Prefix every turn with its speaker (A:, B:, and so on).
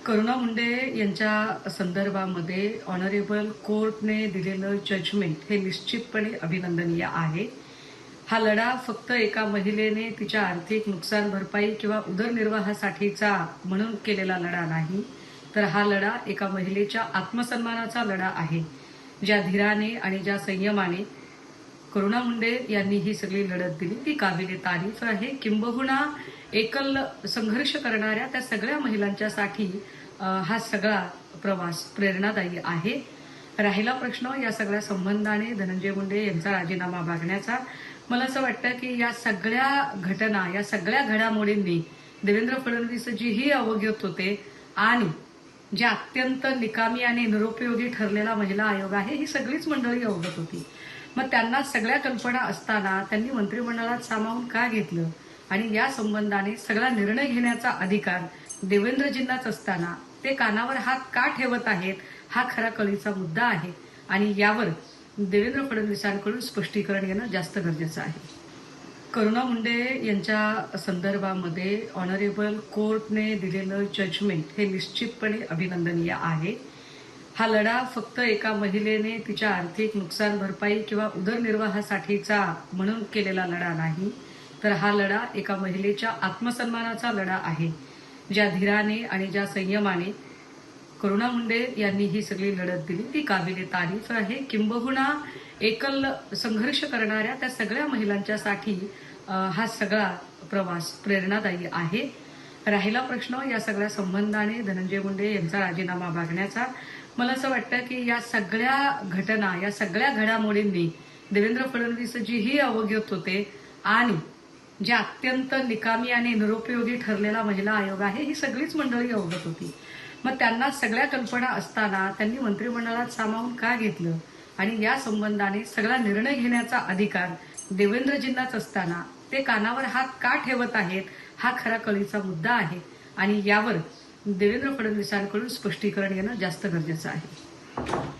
A: करुणा मुंडे यांच्या संदर्भामध्ये ऑनरेबल कोर्टने दिलेलं जजमेंट हे निश्चितपणे अभिनंदनीय आहे। हा लढा फक्त एका महिलेने तिच्या आर्थिक नुकसान भरपाई किंवा उदरनिर्वाहासाठीचा म्हणून केलेला लढा नाही, तर हा लढा एका महिलेच्या आत्मसन्मानाचा लढा आहे। ज्या धीराने आणि ज्या संयमाने करुणा मुंडे यांनी ही सगळी लढत दिली ती काबिले तारीफ आहे। किंबहुना एकल संघर्ष करणाऱ्या त्या सगळ्या महिलांच्यासाठी हा सगळा प्रवास प्रेरणादायी आहे। राहिला प्रश्न या सगळ्या संबंधाने धनंजय मुंडे यांचा राजीनामा मागण्याचा, मला असं वाटतं की या सगळ्या घटना या सगळ्या घडामोडींनी देवेंद्र फडणवीसजीही अवगत होते आणि जे अत्यंत निकामी आणि निरुपयोगी ठरलेला महिला आयोग आहे ही सगळीच मंडळी अवगत होती। मग त्यांना सगळ्या कल्पना असताना त्यांनी मंत्रिमंडळात सामावून का घेतलं आणि या संबंधाने सगळा निर्णय घेण्याचा अधिकार देवेंद्रजींनाच असताना ते कानावर हात का ठेवत आहेत हा खरा कळीचा मुद्दा आहे आणि यावर देवेंद्र फडणवीसांकडून स्पष्टीकरण येणं जास्त गरजेचं आहे। करुणा मुंडे यांच्या संदर्भामध्ये ऑनरेबल कोर्टने दिलेलं जजमेंट हे निश्चितपणे अभिनंदनीय आहे। हा लढा फक्त एका महिलेने तिच्या आर्थिक नुकसान भरपाई किंवा उदरनिर्वाहासाठीचा म्हणून केलेला लढा नाही, तर हा लढा एका महिलेच्या आत्मसन्मानाचा लढा आहे। ज्या धीराने आणि ज्या संयमाने करुणा मुंडे यांनी ही सगळी लढत दिली ती काबिले तारीफ आहे। किंबहुना एकल संघर्ष करणाऱ्या त्या सगळ्या महिलांच्यासाठी हा सगळा प्रवास प्रेरणादायी आहे। राहिला प्रश्न या सगळ्या संबंधाने धनंजय मुंडे यांचा राजीनामा मागण्याचा, मला असं वाटतं की या सगळ्या घटना या सगळ्या घडामोडींनी देवेंद्र फडणवीसजीही अवगत होते आणि जे अत्यंत निकामी आणि निरुपयोगी ठरलेला महिला आयोग आहे ही सगळीच मंडळी अवगत होती। मग त्यांना सगळ्या कल्पना असताना त्यांनी मंत्रिमंडळात सामावून का घेतलं आणि या संबंधाने सगळा निर्णय घेण्याचा अधिकार देवेंद्रजींनाच असताना ते कानावर हात का ठेवत आहेत हा खरा कळीचा मुद्दा आहे आणि यावर देवेंद्र फडणवीसांकडून स्पष्टीकरण येणं जास्त गरजेचं आहे।